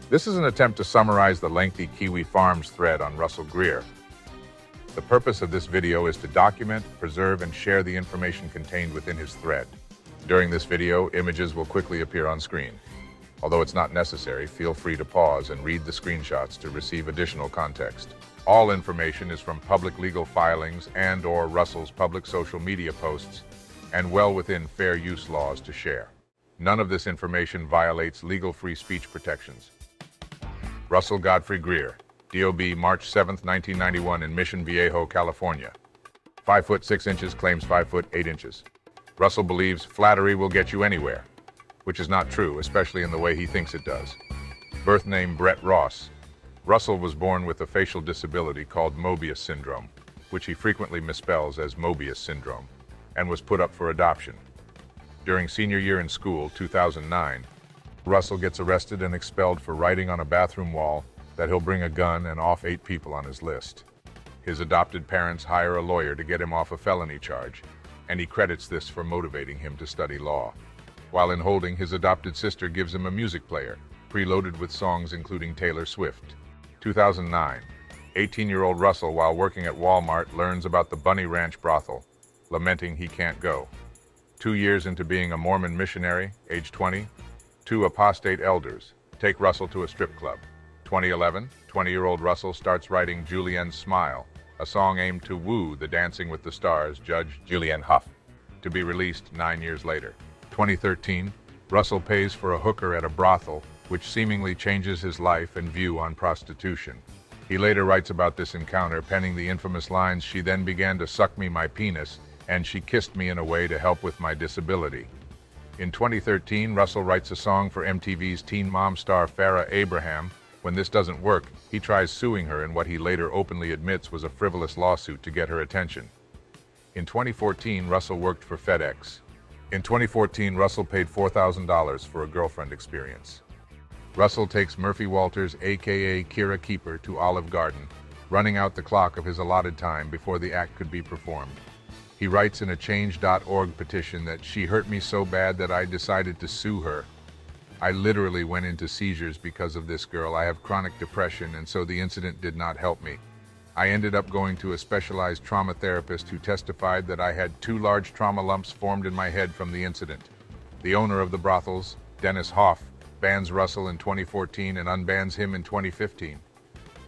This is an attempt to summarize the lengthy Kiwi Farms thread on Russell Greer. The purpose of this video is to document, preserve, and share the information contained within his thread. During this video, images will quickly appear on screen. Although it's not necessary, feel free to pause and read the screenshots to receive additional context. All information is from public legal filings and/or Russell's public social media posts, and well within fair use laws to share. None of this information violates legal free speech protections. Russell Godfrey Greer, DOB, March 7, 1991, in Mission Viejo, California. 5 foot 6 inches, claims 5 foot 8 inches. Russell believes flattery will get you anywhere, which is not true, especially in the way he thinks it does. Birth name Brett Ross. Russell was born with a facial disability called Mobius syndrome, which he frequently misspells as Mobius syndrome, and was put up for adoption. During senior year in school, 2009, Russell gets arrested and expelled for writing on a bathroom wall that he'll bring a gun and off 8 people on his list. His adopted parents hire a lawyer to get him off a felony charge, and he credits this for motivating him to study law. While in holding, his adopted sister gives him a music player, preloaded with songs including Taylor Swift. 2009, 18-year-old Russell, while working at Walmart, learns about the Bunny Ranch brothel, lamenting he can't go. 2 years into being a Mormon missionary, age 20, 2 apostate elders take Russell to a strip club. 2011, 20-year-old Russell starts writing Julienne's Smile, a song aimed to woo the Dancing with the Stars judge Julianne Hough, to be released 9 years later. 2013, Russell pays for a hooker at a brothel, which seemingly changes his life and view on prostitution. He later writes about this encounter, penning the infamous lines, "She then began to suck me my penis, and she kissed me in a way to help with my disability." In 2013, Russell writes a song for MTV's Teen Mom star Farrah Abraham. When this doesn't work, he tries suing her in what he later openly admits was a frivolous lawsuit to get her attention. In 2014, Russell worked for FedEx. In 2014, Russell paid $4,000 for a girlfriend experience. Russell takes Murphy Walters, aka Kiera Keeper, to Olive Garden, running out the clock of his allotted time before the act could be performed. He writes in a Change.org petition that "she hurt me so bad that I decided to sue her. I literally went into seizures because of this girl. I have chronic depression, and so the incident did not help me. I ended up going to a specialized trauma therapist who testified that I had 2 large trauma lumps formed in my head from the incident." The owner of the brothels, Dennis Hoff, bans Russell in 2014 and unbans him in 2015.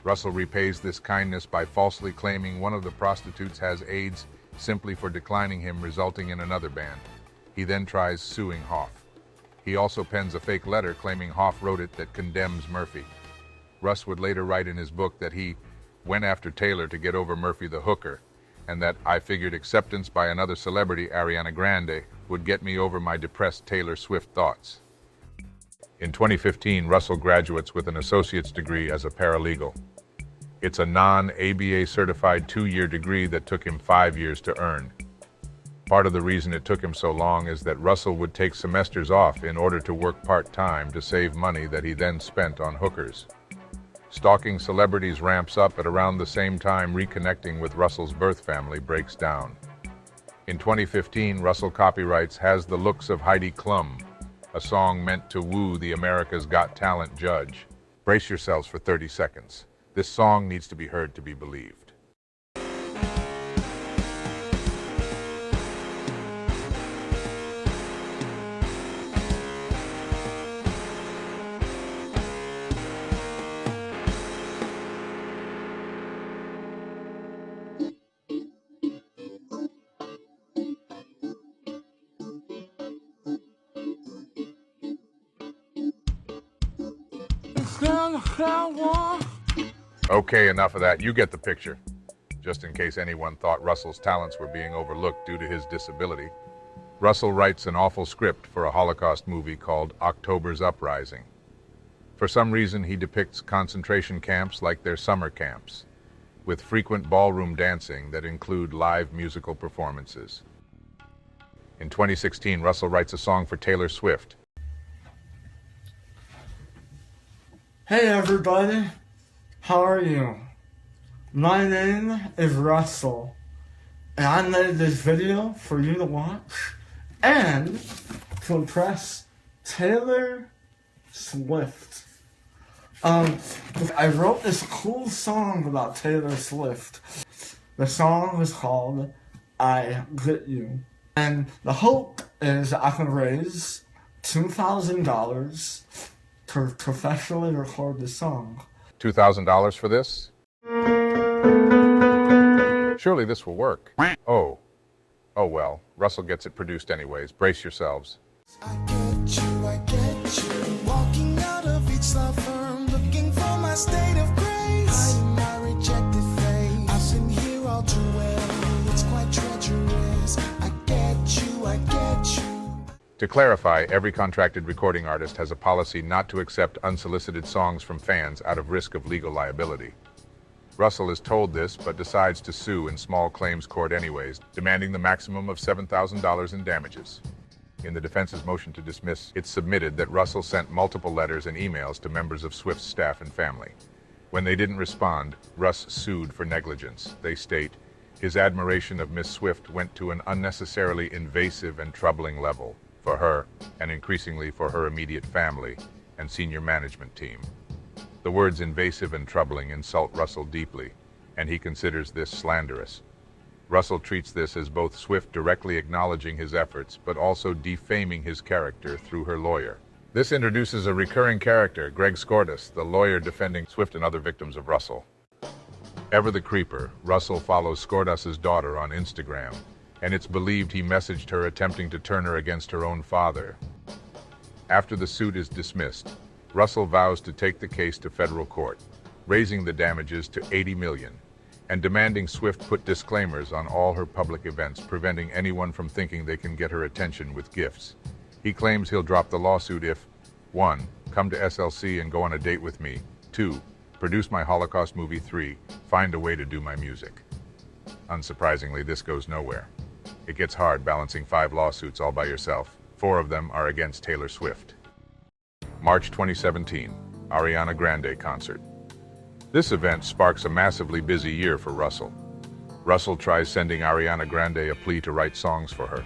Russell repays this kindness by falsely claiming one of the prostitutes has AIDS simply for declining him, resulting in another ban. He then tries suing Hoff. He also pens a fake letter claiming Hoff wrote it that condemns Murphy. Russ would later write in his book that he went after Taylor to get over Murphy the hooker, and that "I figured acceptance by another celebrity, Ariana Grande, would get me over my depressed Taylor Swift thoughts." In 2015, Russell graduates with an associate's degree as a paralegal. It's a non-ABA certified 2-year degree that took him 5 years to earn. Part of the reason it took him so long is that Russell would take semesters off in order to work part-time to save money that he then spent on hookers. Stalking celebrities ramps up at around the same time reconnecting with Russell's birth family breaks down. In 2015, Russell copyrights "Has the Looks of Heidi Klum," a song meant to woo the America's Got Talent judge. Brace yourselves for 30 seconds. This song needs to be heard to be believed. Okay, enough of that. You get the picture. Just in case anyone thought Russell's talents were being overlooked due to his disability, Russell writes an awful script for a Holocaust movie called October's Uprising. For some reason, he depicts concentration camps like they're summer camps, with frequent ballroom dancing that include live musical performances. In 2016, Russell writes a song for Taylor Swift. Hey everybody, how are you? My name is Russell, and I made this video for you to watch and to impress Taylor Swift. Um, I wrote this cool song about Taylor Swift. The song is called I Get You. And the hope is I can raise $2,000 to professionally record the song. $2,000 for this? Surely this will work. Oh well, Russell gets it produced anyways. Brace yourselves. I get you, walking out of each law firm, looking for my state of grace. Hiding my rejected face, I've been here all too well, it's quite treacherous. I get you. To clarify, every contracted recording artist has a policy not to accept unsolicited songs from fans out of risk of legal liability. Russell is told this, but decides to sue in small claims court anyways, demanding the maximum of $7,000 in damages. In the defense's motion to dismiss, it's submitted that Russell sent multiple letters and emails to members of Swift's staff and family. When they didn't respond, Russ sued for negligence. They state, his admiration of Miss Swift went to an unnecessarily invasive and troubling level for her, and increasingly for her immediate family and senior management team. The words invasive and troubling insult Russell deeply, and he considers this slanderous. Russell treats this as both Swift directly acknowledging his efforts, but also defaming his character through her lawyer. This introduces a recurring character, Greg Skordas, the lawyer defending Swift and other victims of Russell. Ever the creeper, Russell follows Skordas's daughter on Instagram, and it's believed he messaged her attempting to turn her against her own father. After the suit is dismissed, Russell vows to take the case to federal court, raising the damages to $80 million, and demanding Swift put disclaimers on all her public events, preventing anyone from thinking they can get her attention with gifts. He claims he'll drop the lawsuit if 1. Come to SLC and go on a date with me. 2. Produce my Holocaust movie. 3. Find a way to do my music. Unsurprisingly, this goes nowhere. It gets hard balancing 5 lawsuits all by yourself. 4 of them are against Taylor Swift. March 2017, Ariana Grande concert. This event sparks a massively busy year for Russell. Russell tries sending Ariana Grande a plea to write songs for her.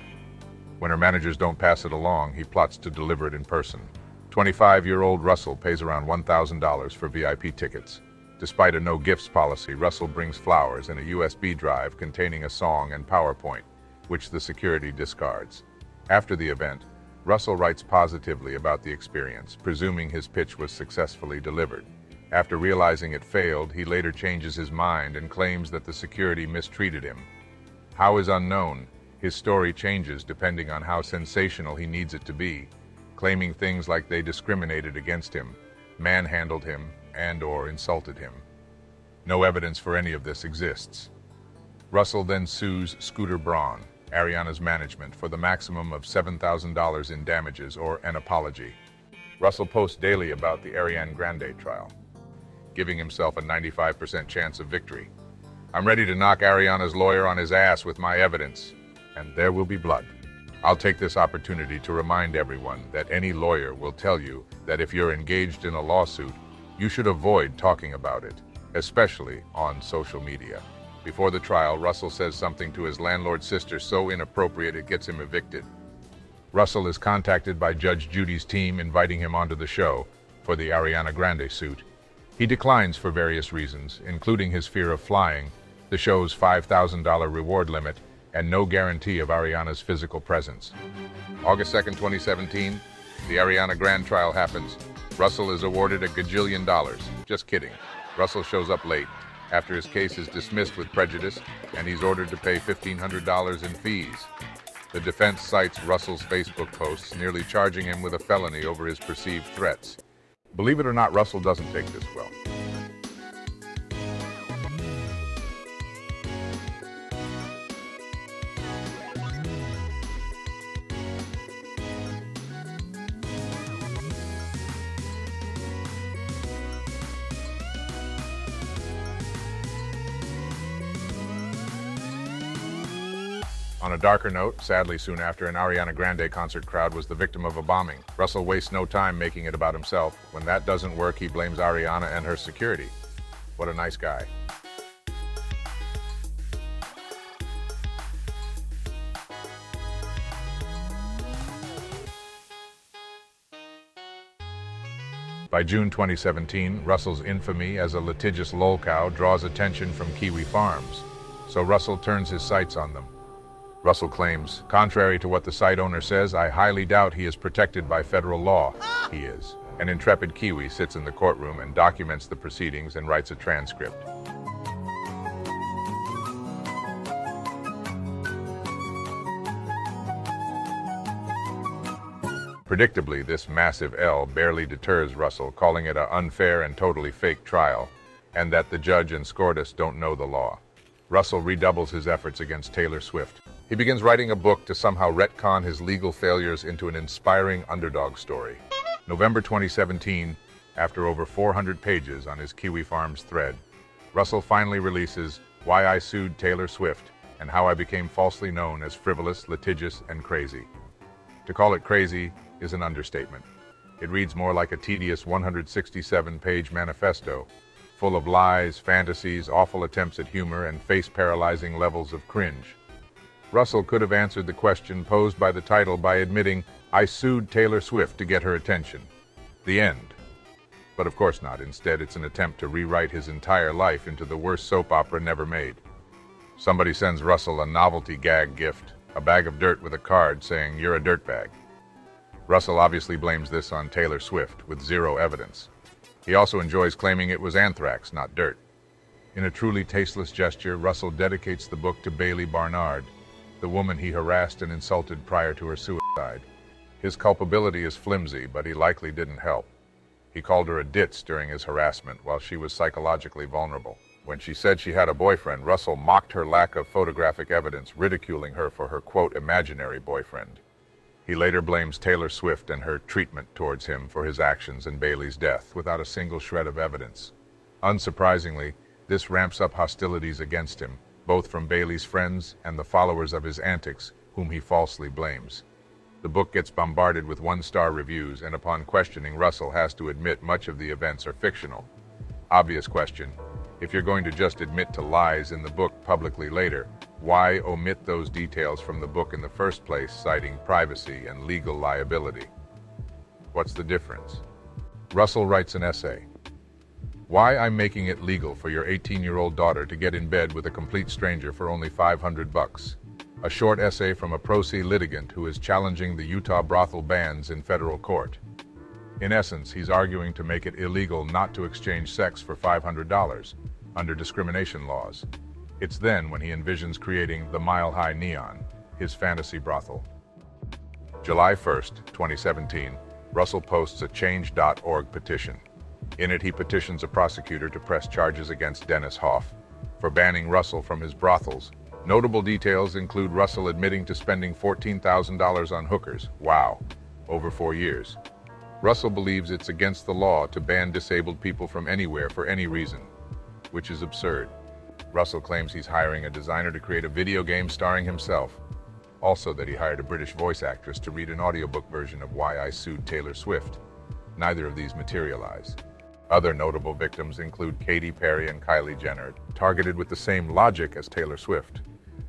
When her managers don't pass it along, he plots to deliver it in person. 25-year-old Russell pays around $1,000 for VIP tickets. Despite a no-gifts policy, Russell brings flowers and a USB drive containing a song and PowerPoint, which the security discards. After the event, Russell writes positively about the experience, presuming his pitch was successfully delivered. After realizing it failed, he later changes his mind and claims that the security mistreated him. How is unknown. His story changes depending on how sensational he needs it to be, claiming things like they discriminated against him, manhandled him, and/or insulted him. No evidence for any of this exists. Russell then sues Scooter Braun, Ariana's management, for the maximum of $7,000 in damages or an apology. Russell posts daily about the Ariana Grande trial, giving himself a 95% chance of victory. I'm ready to knock Ariana's lawyer on his ass with my evidence, and there will be blood. I'll take this opportunity to remind everyone that any lawyer will tell you that if you're engaged in a lawsuit, you should avoid talking about it, especially on social media. Before the trial, Russell says something to his landlord's sister so inappropriate it gets him evicted. Russell is contacted by Judge Judy's team inviting him onto the show for the Ariana Grande suit. He declines for various reasons, including his fear of flying, the show's $5,000 reward limit, and no guarantee of Ariana's physical presence. August 2nd, 2017, the Ariana Grande trial happens. Russell is awarded $1 gajillion. Just kidding. Russell shows up late, after his case is dismissed with prejudice, and he's ordered to pay $1,500 in fees. The defense cites Russell's Facebook posts, nearly charging him with a felony over his perceived threats. Believe it or not, Russell doesn't take this well. On a darker note, sadly soon after, an Ariana Grande concert crowd was the victim of a bombing. Russell wastes no time making it about himself. When that doesn't work, he blames Ariana and her security. What a nice guy. By June 2017, Russell's infamy as a litigious lolcow draws attention from Kiwi Farms, so Russell turns his sights on them. Russell claims, contrary to what the site owner says, I highly doubt he is protected by federal law. He is. An intrepid Kiwi sits in the courtroom and documents the proceedings and writes a transcript. Predictably, this massive L barely deters Russell, calling it an unfair and totally fake trial, and that the judge and SCOTUS don't know the law. Russell redoubles his efforts against Taylor Swift. He begins writing a book to somehow retcon his legal failures into an inspiring underdog story. November 2017, after over 400 pages on his Kiwi Farms thread, Russell finally releases Why I Sued Taylor Swift and How I Became Falsely Known as Frivolous, Litigious, and Crazy. To call it crazy is an understatement. It reads more like a tedious 167-page manifesto, full of lies, fantasies, awful attempts at humor, and face-paralyzing levels of cringe. Russell could have answered the question posed by the title by admitting, I sued Taylor Swift to get her attention. The end. But of course not. Instead, it's an attempt to rewrite his entire life into the worst soap opera never made. Somebody sends Russell a novelty gag gift, a bag of dirt with a card saying, you're a dirtbag. Russell obviously blames this on Taylor Swift, with zero evidence. He also enjoys claiming it was anthrax, not dirt. In a truly tasteless gesture, Russell dedicates the book to Bailey Barnard, the woman he harassed and insulted prior to her suicide. His culpability is flimsy, but he likely didn't help. He called her a ditz during his harassment while she was psychologically vulnerable. When she said she had a boyfriend, Russell mocked her lack of photographic evidence, ridiculing her for her, quote, imaginary boyfriend. He later blames Taylor Swift and her treatment towards him for his actions and Bailey's death, without a single shred of evidence. Unsurprisingly, this ramps up hostilities against him, both from Bailey's friends and the followers of his antics, whom he falsely blames. The book gets bombarded with one-star reviews, and upon questioning, Russell has to admit much of the events are fictional. Obvious question: if you're going to just admit to lies in the book publicly later, why omit those details from the book in the first place, citing privacy and legal liability? What's the difference? Russell writes an essay. Why I'm making it legal for your 18-year-old daughter to get in bed with a complete stranger for only $500. A short essay from a pro se litigant who is challenging the Utah brothel bans in federal court. In essence, he's arguing to make it illegal not to exchange sex for $500 under discrimination laws. It's then when he envisions creating the Mile High Neon, his fantasy brothel. July 1st, 2017, Russell posts a change.org petition. In it, he petitions a prosecutor to press charges against Dennis Hoff for banning Russell from his brothels. Notable details include Russell admitting to spending $14,000 on hookers. Wow, over 4 years. Russell believes it's against the law to ban disabled people from anywhere for any reason, which is absurd. Russell claims he's hiring a designer to create a video game starring himself. Also that he hired a British voice actress to read an audiobook version of Why I Sued Taylor Swift. Neither of these materialize. Other notable victims include Katy Perry and Kylie Jenner, targeted with the same logic as Taylor Swift,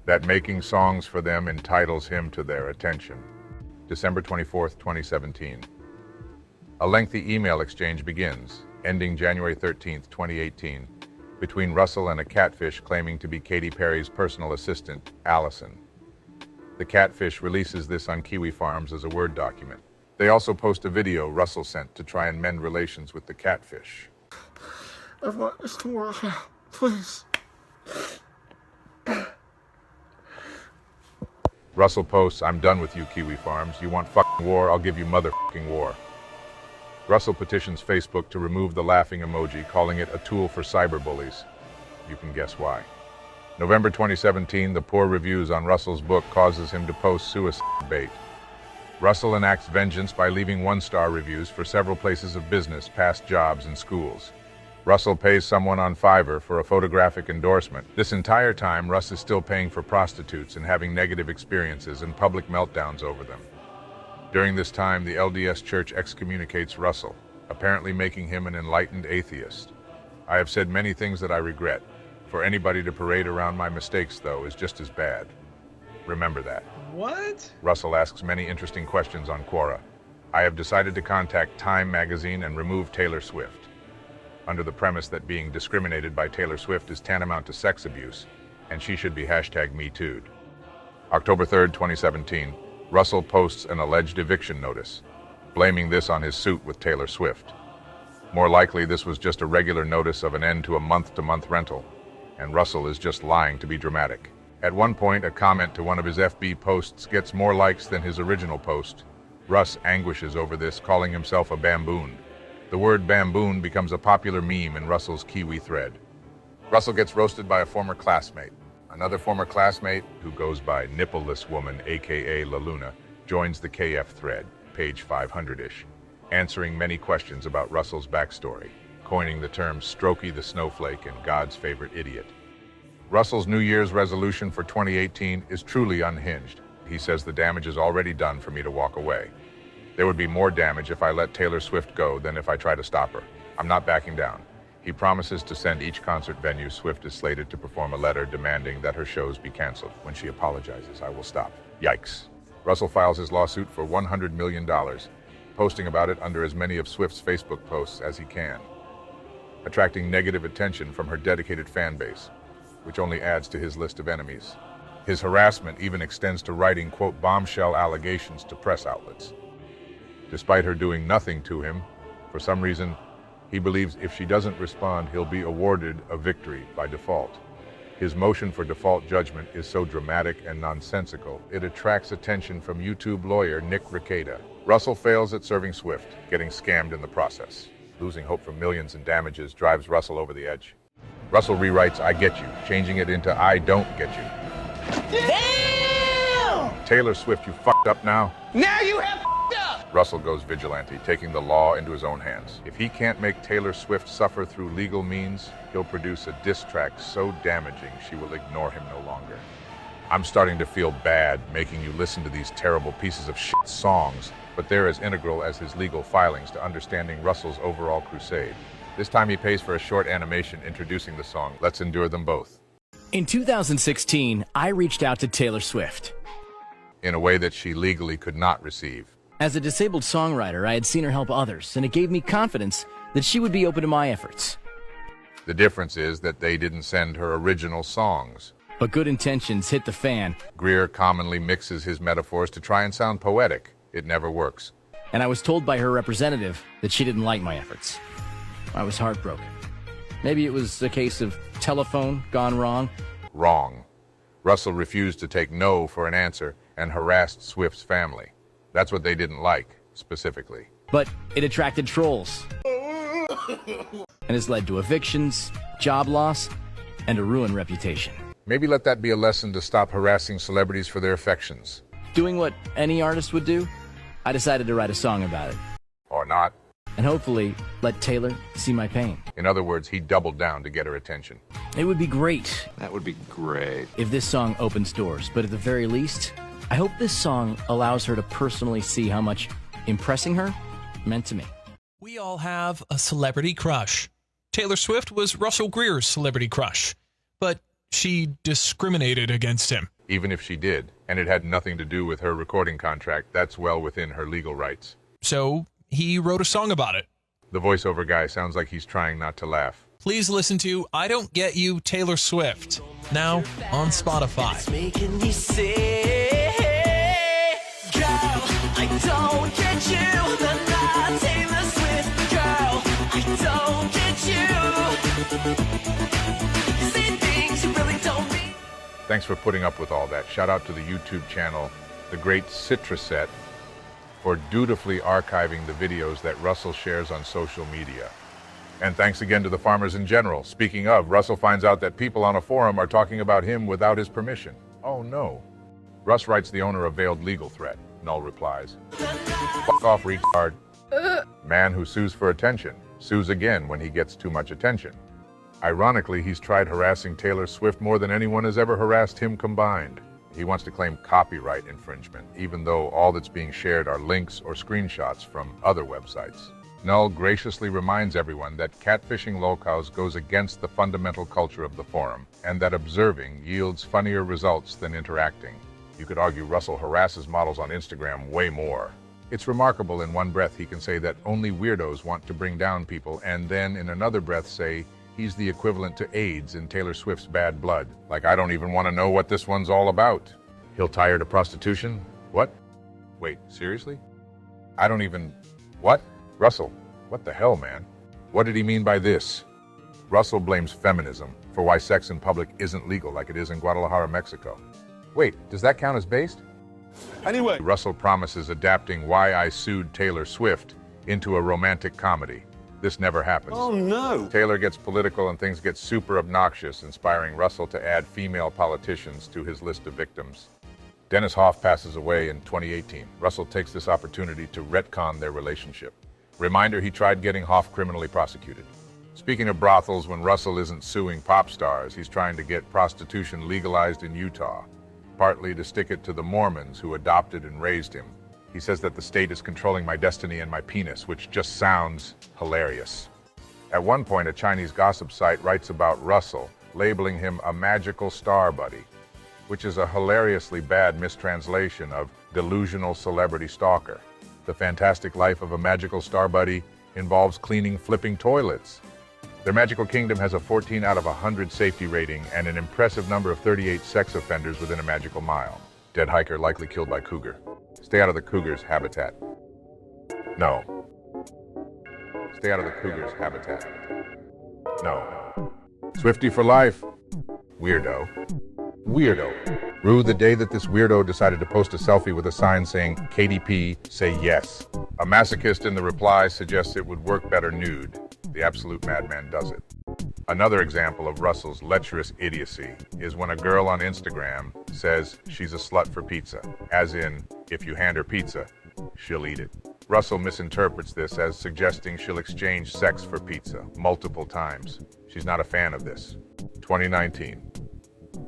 that making songs for them entitles him to their attention. December 24th, 2017. A lengthy email exchange begins, ending January 13th, 2018, between Russell and a catfish claiming to be Katy Perry's personal assistant, Allison. The catfish releases this on Kiwi Farms as a Word document. They also post a video Russell sent to try and mend relations with the catfish. I want this to work out, please. Russell posts, I'm done with you, Kiwi Farms. You want fucking war? I'll give you motherfucking war. Russell petitions Facebook to remove the laughing emoji, calling it a tool for cyberbullies. You can guess why. November 2017, the poor reviews on Russell's book causes him to post suicide bait. Russell enacts vengeance by leaving one-star reviews for several places of business, past jobs, and schools. Russell pays someone on Fiverr for a photographic endorsement. This entire time, Russ is still paying for prostitutes and having negative experiences and public meltdowns over them. During this time, the LDS Church excommunicates Russell, apparently making him an enlightened atheist. I have said many things that I regret. For anybody to parade around my mistakes, though, is just as bad. Remember that. What? Russell asks many interesting questions on Quora. I have decided to contact Time magazine and remove Taylor Swift, under the premise that being discriminated by Taylor Swift is tantamount to sex abuse, and she should be #MeToo'd. October 3rd, 2017, Russell posts an alleged eviction notice, blaming this on his suit with Taylor Swift. More likely, this was just a regular notice of an end to a month-to-month rental, and Russell is just lying to be dramatic. At one point, a comment to one of his FB posts gets more likes than his original post. Russ anguishes over this, calling himself a bamboon. The word bamboon becomes a popular meme in Russell's Kiwi thread. Russell gets roasted by a former classmate. Another former classmate, who goes by Nippleless Woman, aka La Luna, joins the KF thread, page 500-ish, answering many questions about Russell's backstory, coining the terms Strokey the Snowflake and God's favorite idiot. Russell's New Year's resolution for 2018 is truly unhinged. He says the damage is already done for me to walk away. There would be more damage if I let Taylor Swift go than if I try to stop her. I'm not backing down. He promises to send each concert venue Swift is slated to perform a letter demanding that her shows be canceled. When she apologizes, I will stop. Yikes. Russell files his lawsuit for $100 million, posting about it under as many of Swift's Facebook posts as he can, attracting negative attention from her dedicated fan base, which only adds to his list of enemies. His harassment even extends to writing, quote, bombshell allegations to press outlets. Despite her doing nothing to him, for some reason, he believes if she doesn't respond, he'll be awarded a victory by default. His motion for default judgment is so dramatic and nonsensical, it attracts attention from YouTube lawyer Nick Rekieta. Russell fails at serving Swift, getting scammed in the process. Losing hope for millions in damages drives Russell over the edge. Russell rewrites I get you, changing it into I don't get you. Damn! Taylor Swift, you fucked up now? Now you have fucked up! Russell goes vigilante, taking the law into his own hands. If he can't make Taylor Swift suffer through legal means, he'll produce a diss track so damaging she will ignore him no longer. I'm starting to feel bad making you listen to these terrible pieces of shit songs, but they're as integral as his legal filings to understanding Russell's overall crusade. This time he pays for a short animation introducing the song. Let's endure them both. In 2016, I reached out to Taylor Swift. In a way that she legally could not receive. As a disabled songwriter, I had seen her help others, and it gave me confidence that she would be open to my efforts. The difference is that they didn't send her original songs. But good intentions hit the fan. Greer commonly mixes his metaphors to try and sound poetic. It never works. And I was told by her representative that she didn't like my efforts. I was heartbroken. Maybe it was a case of telephone gone wrong. Wrong. Russell refused to take no for an answer and harassed Swift's family. That's what they didn't like, specifically. But it attracted trolls. And has led to evictions, job loss, and a ruined reputation. Maybe let that be a lesson to stop harassing celebrities for their affections. Doing what any artist would do, I decided to write a song about it. Or not. And hopefully let Taylor see my pain. In other words, he doubled down to get her attention. It would be great That would be great. if this song opens doors, but at the very least, I hope this song allows her to personally see how much impressing her meant to me. We all have a celebrity crush. Taylor Swift was Russell Greer's celebrity crush, but she discriminated against him. Even if she did, and it had nothing to do with her recording contract, that's well within her legal rights. So he wrote a song about it. The voiceover guy sounds like he's trying not to laugh. Please listen to I Don't Get You, Taylor Swift, now on Spotify. It's making me say, girl, I don't get you. The not Taylor Swift, girl, I don't get you. Say things you really don't mean. Thanks for putting up with all that. Shout out to the YouTube channel, The Great Citruset, for dutifully archiving the videos that Russell shares on social media. And thanks again to the farmers in general. Speaking of, Russell finds out that people on a forum are talking about him without his permission. Oh no. Russ writes the owner a veiled legal threat. Null replies, fuck off, retard. Man who sues for attention, sues again when he gets too much attention. Ironically, he's tried harassing Taylor Swift more than anyone has ever harassed him combined. He wants to claim copyright infringement, even though all that's being shared are links or screenshots from other websites. Null graciously reminds everyone that catfishing lolcows goes against the fundamental culture of the forum, and that observing yields funnier results than interacting. You could argue Russell harasses models on Instagram way more. It's remarkable in one breath he can say that only weirdos want to bring down people, and then in another breath say he's the equivalent to AIDS in Taylor Swift's Bad Blood. Like, I don't even want to know what this one's all about. He'll tie her to prostitution? What? Wait, seriously? I don't even... What? Russell, what the hell, man? What did he mean by this? Russell blames feminism for why sex in public isn't legal like it is in Guadalajara, Mexico. Wait, does that count as based? Anyway, Russell promises adapting Why I Sued Taylor Swift into a romantic comedy. This never happens. oh no. Taylor gets political and things get super obnoxious, inspiring Russell to add female politicians to his list of victims. Dennis Hoff passes away in 2018. Russell takes this opportunity to retcon their relationship. Reminder, he tried getting Hoff criminally prosecuted. Speaking of brothels, when Russell isn't suing pop stars, he's trying to get prostitution legalized in Utah, partly to stick it to the Mormons who adopted and raised him. He says that the state is controlling my destiny and my penis, which just sounds hilarious. At one point, a Chinese gossip site writes about Russell, labeling him a magical star buddy, which is a hilariously bad mistranslation of delusional celebrity stalker. The fantastic life of a magical star buddy involves cleaning flipping toilets. Their magical kingdom has a 14 out of 100 safety rating and an impressive number of 38 sex offenders within a magical mile. Dead hiker likely killed by cougar. Stay out of the cougar's habitat. No. Stay out of the cougar's habitat. No. Swiftie for life. Weirdo. Weirdo. Rue the day that this weirdo decided to post a selfie with a sign saying, KDP, say yes. A masochist in the reply suggests it would work better nude. The absolute madman does it. Another example of Russell's lecherous idiocy is when a girl on Instagram says she's a slut for pizza, as in, if you hand her pizza, she'll eat it. Russell misinterprets this as suggesting she'll exchange sex for pizza multiple times. She's not a fan of this. 2019.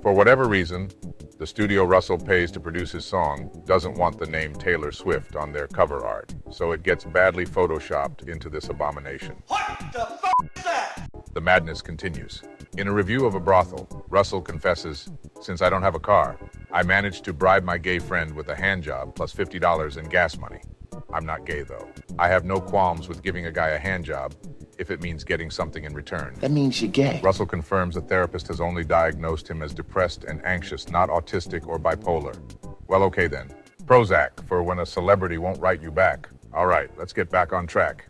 For whatever reason, the studio Russell pays to produce his song doesn't want the name Taylor Swift on their cover art, so it gets badly photoshopped into this abomination. What the fuck is that? The madness continues. In a review of a brothel, Russell confesses, "Since I don't have a car, I managed to bribe my gay friend with a handjob plus $50 in gas money. I'm not gay though. I have no qualms with giving a guy a handjob if it means getting something in return." That means you're gay. Russell confirms the therapist has only diagnosed him as depressed and anxious, not autistic or bipolar. Well, okay then. Prozac for when a celebrity won't write you back. All right, let's get back on track.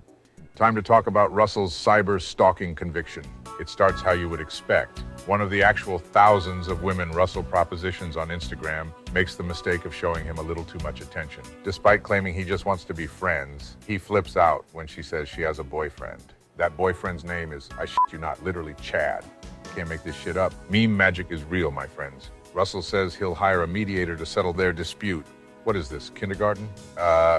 Time to talk about Russell's cyber stalking conviction. It starts how you would expect. One of the actual thousands of women Russell propositions on Instagram makes the mistake of showing him a little too much attention. Despite claiming he just wants to be friends, he flips out when she says she has a boyfriend. That boyfriend's name is, I shit you not, literally Chad. Can't make this shit up. Meme magic is real, my friends. Russell says he'll hire a mediator to settle their dispute. What is this, kindergarten?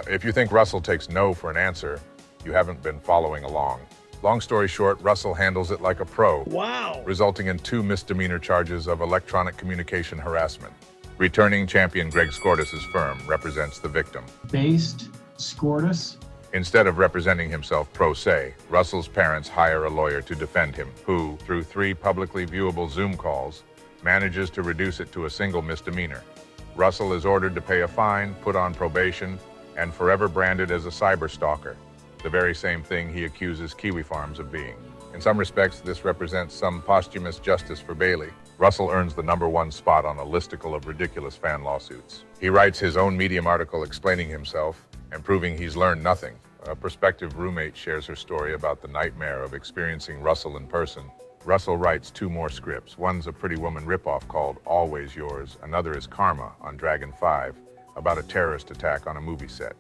If you think Russell takes no for an answer, you haven't been following along. Long story short, Russell handles it like a pro. Wow. Resulting in 2 misdemeanor charges of electronic communication harassment. Returning champion Greg Scortis' firm represents the victim. Based Scortis. Instead of representing himself pro se, Russell's parents hire a lawyer to defend him, who, through 3 publicly viewable Zoom calls, manages to reduce it to a single misdemeanor. Russell is ordered to pay a fine, put on probation, and forever branded as a cyber stalker, the very same thing he accuses Kiwi Farms of being. In some respects, this represents some posthumous justice for Bailey. Russell earns the #1 spot on a listicle of ridiculous fan lawsuits. He writes his own Medium article explaining himself and proving he's learned nothing. A prospective roommate shares her story about the nightmare of experiencing Russell in person. Russell writes 2 more scripts. One's a Pretty Woman ripoff called Always Yours. Another is Karma on Dragon 5, about a terrorist attack on a movie set.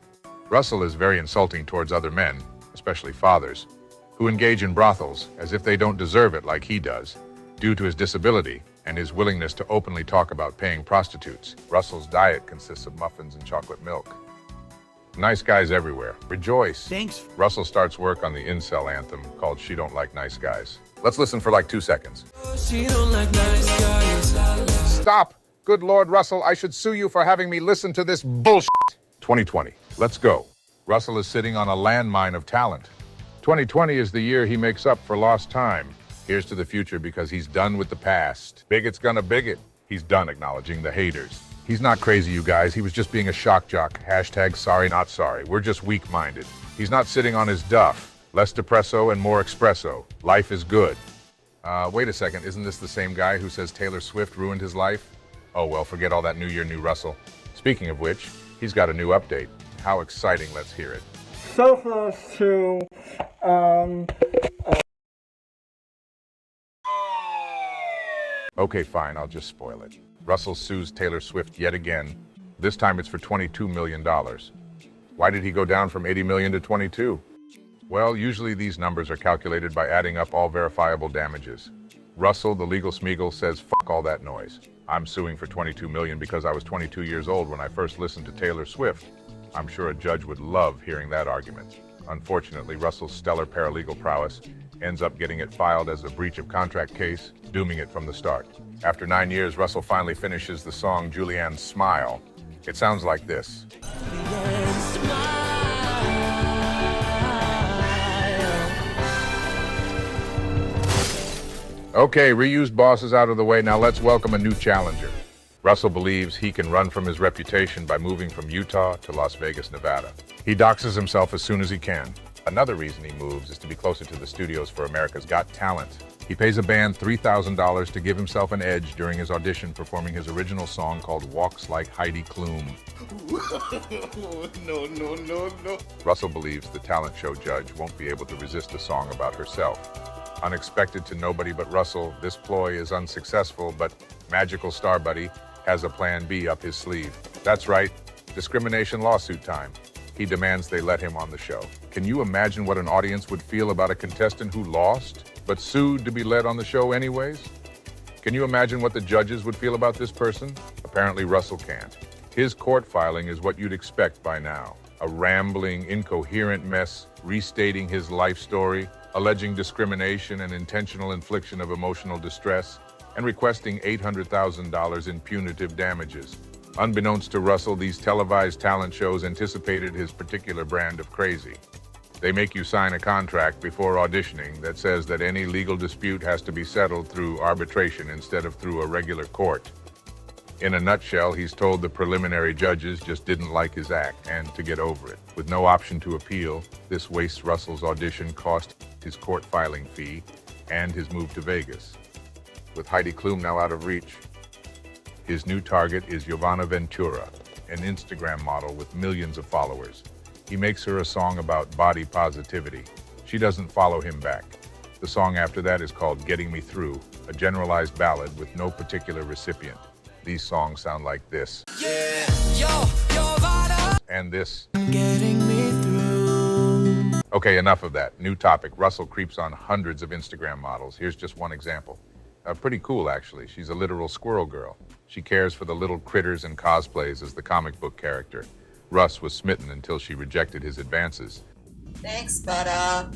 Russell is very insulting towards other men, especially fathers, who engage in brothels as if they don't deserve it like he does, due to his disability and his willingness to openly talk about paying prostitutes. Russell's diet consists of muffins and chocolate milk. Nice guys everywhere. Rejoice. Thanks. Russell starts work on the incel anthem called She Don't Like Nice Guys. Let's listen for like 2 seconds. She don't like nice guys. Stop! Good Lord, Russell, I should sue you for having me listen to this bullshit. 2020. Let's go. Russell is sitting on a landmine of talent. 2020 is the year he makes up for lost time. Here's to the future because he's done with the past. Bigot's gonna bigot. He's done acknowledging the haters. He's not crazy, you guys. He was just being a shock jock. Hashtag sorry, not sorry. We're just weak-minded. He's not sitting on his duff. Less depresso and more espresso. Life is good. Wait a second. Isn't this the same guy who says Taylor Swift ruined his life? Oh, well, forget all that New Year, new Russell. Speaking of which, he's got a new update. How exciting. Let's hear it. So close to, Okay, fine. I'll just spoil it. Russell sues Taylor Swift yet again. This time it's for $22 million. Why did he go down from 80 million to 22? Well, usually these numbers are calculated by adding up all verifiable damages. Russell, the legal Smeagol, says fuck all that noise. I'm suing for 22 million because I was 22 years old when I first listened to Taylor Swift. I'm sure a judge would love hearing that argument. Unfortunately, Russell's stellar paralegal prowess ends up getting it filed as a breach of contract case, dooming it from the start. After 9 years, Russell finally finishes the song Julianne's Smile. It sounds like this. Okay, reused boss is out of the way. Now let's welcome a new challenger. Russell believes he can run from his reputation by moving from Utah to Las Vegas, Nevada. He doxes himself as soon as he can. Another reason he moves is to be closer to the studios for America's Got Talent. He pays a band $3,000 to give himself an edge during his audition, performing his original song called Walks Like Heidi Klum. No. Russell believes the talent show judge won't be able to resist a song about herself. Unexpected to nobody but Russell, this ploy is unsuccessful, but Magical Star Buddy has a plan B up his sleeve. That's right, discrimination lawsuit time. He demands they let him on the show. Can you imagine what an audience would feel about a contestant who lost, but sued to be let on the show anyways? Can you imagine what the judges would feel about this person? Apparently Russell can't. His court filing is what you'd expect by now. A rambling, incoherent mess restating his life story, alleging discrimination and intentional infliction of emotional distress, and requesting $800,000 in punitive damages. Unbeknownst to Russell, these televised talent shows anticipated his particular brand of crazy. They make you sign a contract before auditioning that says that any legal dispute has to be settled through arbitration instead of through a regular court. In a nutshell, he's told the preliminary judges just didn't like his act and to get over it. With no option to appeal, this wastes Russell's audition cost, his court filing fee, and his move to Vegas. With Heidi Klum now out of reach, his new target is Giovanna Ventura, an Instagram model with millions of followers. He makes her a song about body positivity. She doesn't follow him back. The song after that is called Getting Me Through, a generalized ballad with no particular recipient. These songs sound like this. Yeah, Giovanna. And this. Getting me through. Okay, enough of that. New topic. Russell creeps on hundreds of Instagram models. Here's just one example. Pretty cool, actually. She's a literal squirrel girl. She cares for the little critters and cosplays as the comic book character. Russ was smitten until she rejected his advances. Thanks, Butter.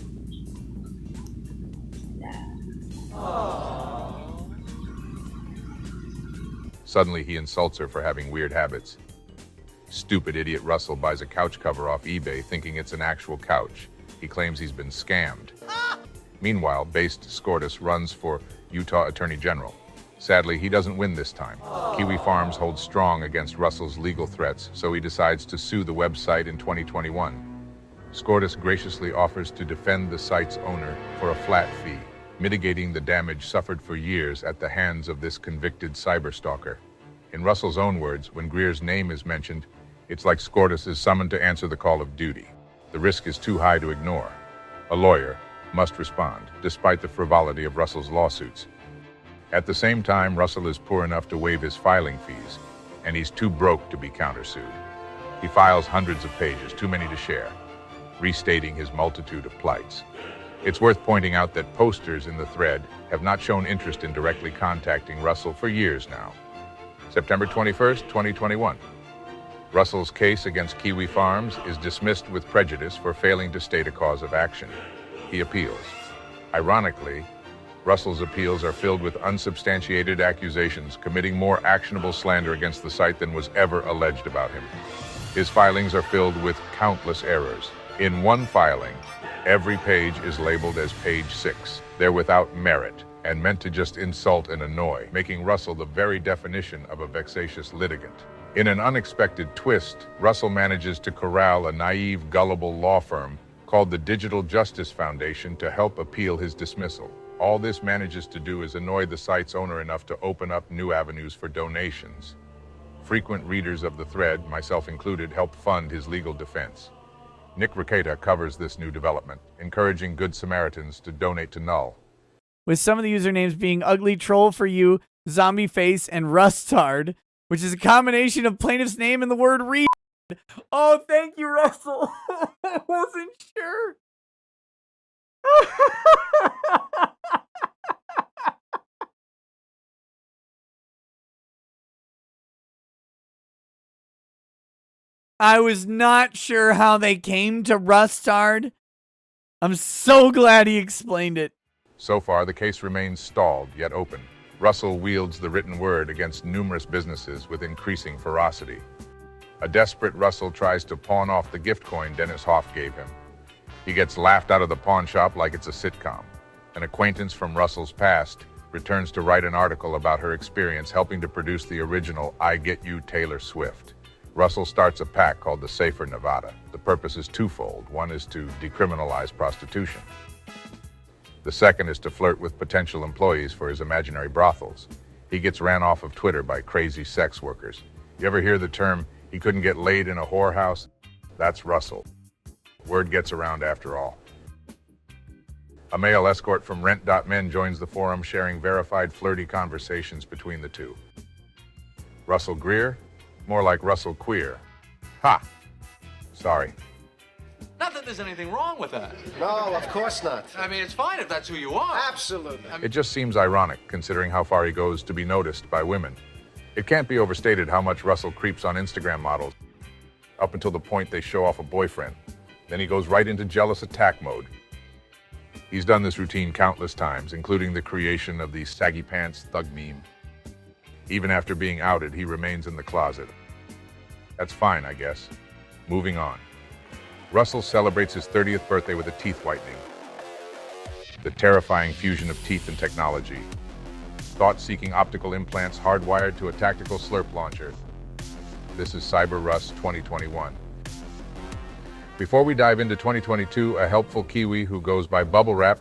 Suddenly, he insults her for having weird habits. Stupid idiot Russell buys a couch cover off eBay thinking it's an actual couch. He claims he's been scammed. Meanwhile, based Scortis runs for Utah Attorney General. Sadly, he doesn't win this time. Kiwi Farms holds strong against Russell's legal threats, so he decides to sue the website in 2021. Scortis graciously offers to defend the site's owner for a flat fee, mitigating the damage suffered for years at the hands of this convicted cyberstalker. In Russell's own words, when Greer's name is mentioned, it's like Scortis is summoned to answer the call of duty. The risk is too high to ignore. A lawyer must respond, despite the frivolity of Russell's lawsuits. At the same time, Russell is poor enough to waive his filing fees, and he's too broke to be countersued. He files hundreds of pages, too many to share, restating his multitude of plights. It's worth pointing out that posters in the thread have not shown interest in directly contacting Russell for years now. September 21st, 2021. Russell's case against Kiwi Farms is dismissed with prejudice for failing to state a cause of action. He appeals. Ironically, Russell's appeals are filled with unsubstantiated accusations, committing more actionable slander against the site than was ever alleged about him. His filings are filled with countless errors. In one filing, every page is labeled as page 6. They're without merit and meant to just insult and annoy, making Russell the very definition of a vexatious litigant. In an unexpected twist, Russell manages to corral a naive, gullible law firm called the Digital Justice Foundation to help appeal his dismissal. All this manages to do is annoy the site's owner enough to open up new avenues for donations. Frequent readers of the thread, myself included, help fund his legal defense. Nick Ricata covers this new development, encouraging good Samaritans to donate to Null. With some of the usernames being Ugly Troll for You, Zombie Face, and Rustard, which is a combination of plaintiff's name and the word read. Oh, thank you, Russell. I wasn't sure. I was not sure how they came to Rustard. I'm so glad he explained it. So far, the case remains stalled, yet open. Russell wields the written word against numerous businesses with increasing ferocity. A desperate Russell tries to pawn off the gift coin Dennis Hoff gave him. He gets laughed out of the pawn shop like it's a sitcom. An acquaintance from Russell's past returns to write an article about her experience helping to produce the original I Get You Taylor Swift. Russell starts a PAC called the Safer Nevada. The purpose is twofold. One is to decriminalize prostitution. The second is to flirt with potential employees for his imaginary brothels. He gets ran off of Twitter by crazy sex workers. You ever hear the term, he couldn't get laid in a whorehouse? That's Russell. Word gets around after all. A male escort from Rent.men joins the forum, sharing verified flirty conversations between the two. Russell Greer? More like Russell Queer. Ha! Sorry. Not that there's anything wrong with that. No, of course not. I mean, it's fine if that's who you are. Absolutely. It just seems ironic, considering how far he goes to be noticed by women. It can't be overstated how much Russell creeps on Instagram models, up until the point they show off a boyfriend. Then he goes right into jealous attack mode. He's done this routine countless times, including the creation of the saggy pants thug meme. Even after being outed, he remains in the closet. That's fine, I guess. Moving on. Russell celebrates his 30th birthday with a teeth whitening. The terrifying fusion of teeth and technology. Thought-seeking optical implants hardwired to a tactical slurp launcher. This is Cyber Russ 2021. Before we dive into 2022, a helpful Kiwi who goes by Bubble Wrap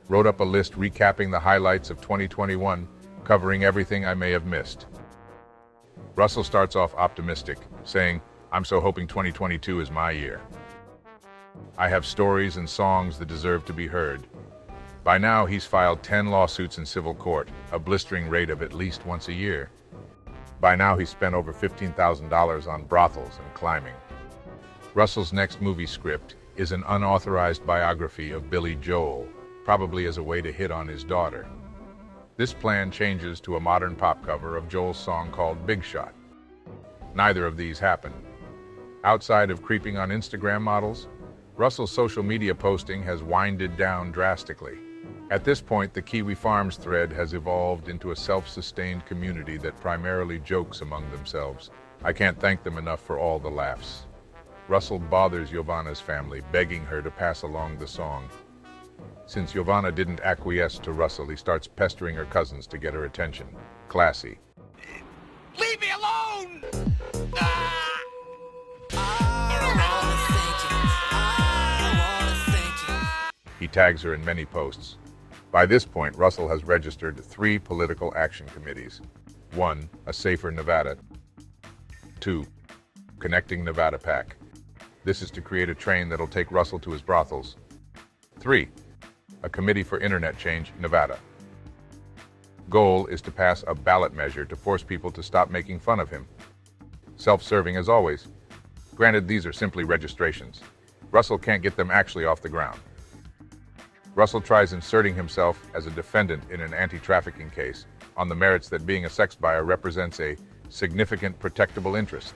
wrote up a list recapping the highlights of 2021, covering everything I may have missed. Russell starts off optimistic, saying, "I'm so hoping 2022 is my year. I have stories and songs that deserve to be heard." By now, he's filed 10 lawsuits in civil court, a blistering rate of at least once a year. By now, he's spent over $15,000 on brothels and climbing. Russell's next movie script is an unauthorized biography of Billy Joel, probably as a way to hit on his daughter. This plan changes to a modern pop cover of Joel's song called Big Shot. Neither of these happen. Outside of creeping on Instagram models, Russell's social media posting has winded down drastically. At this point, the Kiwi Farms thread has evolved into a self-sustained community that primarily jokes among themselves. I can't thank them enough for all the laughs. Russell bothers Giovanna's family, begging her to pass along the song. Since Giovanna didn't acquiesce to Russell, he starts pestering her cousins to get her attention. Classy. Leave me alone! He tags her in many posts. By this point, Russell has registered 3 political action committees. 1, a Safer Nevada. 2, Connecting Nevada PAC. This is to create a train that'll take Russell to his brothels. 3, a Committee for Internet Change, Nevada. Goal is to pass a ballot measure to force people to stop making fun of him. Self-serving as always. Granted, these are simply registrations. Russell can't get them actually off the ground. Russell tries inserting himself as a defendant in an anti-trafficking case on the merits that being a sex buyer represents a significant protectable interest.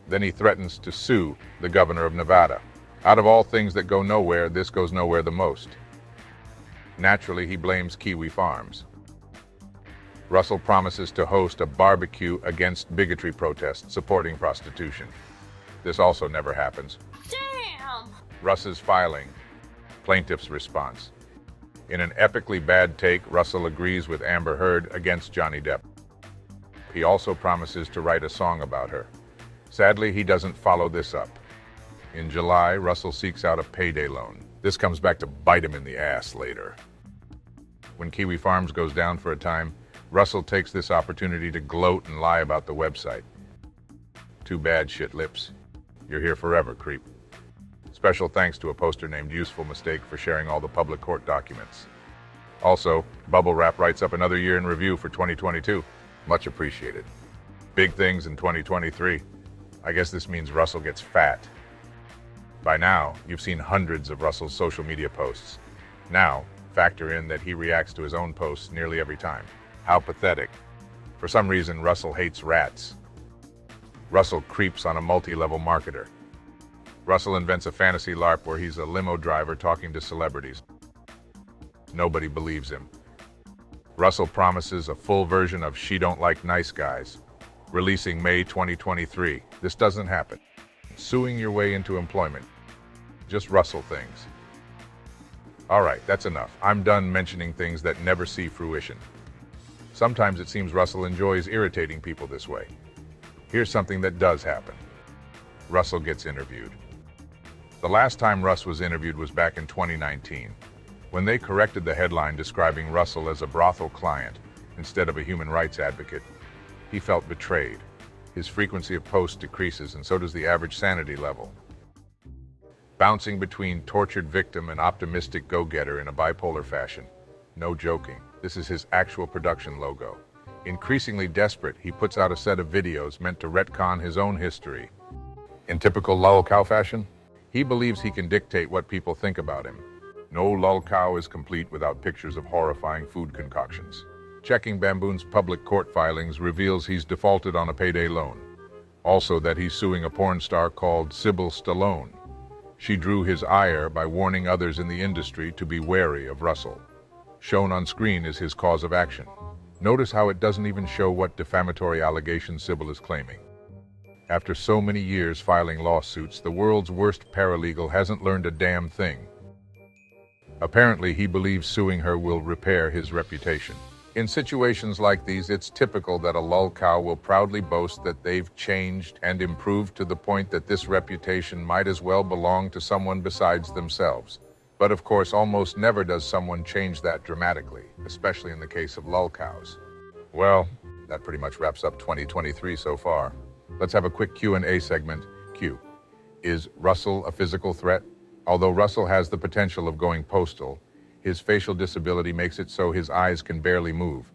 Then he threatens to sue the governor of Nevada. Out of all things that go nowhere, this goes nowhere the most. Naturally, he blames Kiwi Farms. Russell promises to host a barbecue against bigotry protest supporting prostitution. This also never happens. Damn! Russ's filing. Plaintiff's response. In an epically bad take, Russell agrees with Amber Heard against Johnny Depp. He also promises to write a song about her. Sadly, he doesn't follow this up. In July, Russell seeks out a payday loan. This comes back to bite him in the ass later. When Kiwi Farms goes down for a time, Russell takes this opportunity to gloat and lie about the website. Too bad, shit lips. You're here forever, creep. Special thanks to a poster named Useful Mistake for sharing all the public court documents. Also, Bubble Wrap writes up another year in review for 2022. Much appreciated. Big things in 2023. I guess this means Russell gets fat. By now, you've seen hundreds of Russell's social media posts. Now, factor in that he reacts to his own posts nearly every time. How pathetic. For some reason, Russell hates rats. Russell creeps on a multi-level marketer. Russell invents a fantasy LARP where he's a limo driver talking to celebrities. Nobody believes him. Russell promises a full version of She Don't Like Nice Guys, releasing May 2023. This doesn't happen. Suing your way into employment. Just Russell things. All right, that's enough. I'm done mentioning things that never see fruition. Sometimes it seems Russell enjoys irritating people this way. Here's something that does happen. Russell gets interviewed. The last time Russ was interviewed was back in 2019, when they corrected the headline describing Russell as a brothel client instead of a human rights advocate. He felt betrayed. His frequency of posts decreases, and so does the average sanity level. Bouncing between tortured victim and optimistic go-getter in a bipolar fashion. No joking. This is his actual production logo. Increasingly desperate, he puts out a set of videos meant to retcon his own history. In typical lolcow fashion, he believes he can dictate what people think about him. No lolcow is complete without pictures of horrifying food concoctions. Checking Bamboon's public court filings reveals he's defaulted on a payday loan. Also that he's suing a porn star called Sybil Stallone. She drew his ire by warning others in the industry to be wary of Russell. Shown on screen is his cause of action. Notice how it doesn't even show what defamatory allegations Sybil is claiming. After so many years filing lawsuits, the world's worst paralegal hasn't learned a damn thing. Apparently, he believes suing her will repair his reputation. In situations like these, it's typical that a lolcow will proudly boast that they've changed and improved to the point that this reputation might as well belong to someone besides themselves. But of course, almost never does someone change that dramatically, especially in the case of lolcows. Well, that pretty much wraps up 2023 so far. Let's have a quick Q&A segment. Q. Is Russell a physical threat? Although Russell has the potential of going postal, his facial disability makes it so his eyes can barely move.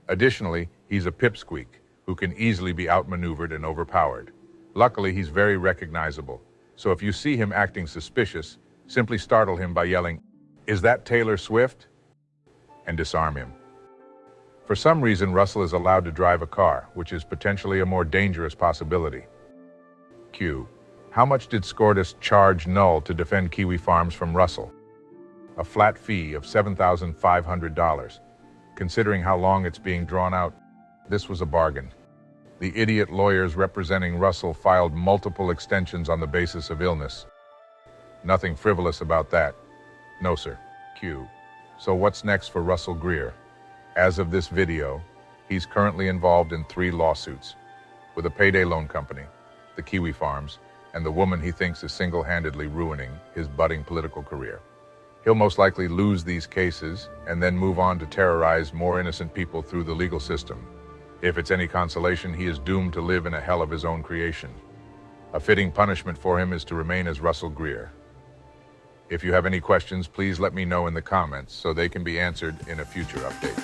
Additionally, he's a pipsqueak who can easily be outmaneuvered and overpowered. Luckily, he's very recognizable, so if you see him acting suspicious, simply startle him by yelling, "Is that Taylor Swift?" and disarm him. For some reason, Russell is allowed to drive a car, which is potentially a more dangerous possibility. Q. How much did Scortis charge Null to defend Kiwi Farms from Russell? A flat fee of $7,500. Considering how long it's being drawn out, this was a bargain. The idiot lawyers representing Russell filed multiple extensions on the basis of illness. Nothing frivolous about that. No, sir. Q. So what's next for Russell Greer? As of this video, he's currently involved in 3 lawsuits with a payday loan company, the Kiwi Farms, and the woman he thinks is single-handedly ruining his budding political career. He'll most likely lose these cases and then move on to terrorize more innocent people through the legal system. If it's any consolation, he is doomed to live in a hell of his own creation. A fitting punishment for him is to remain as Russell Greer. If you have any questions, please let me know in the comments so they can be answered in a future update.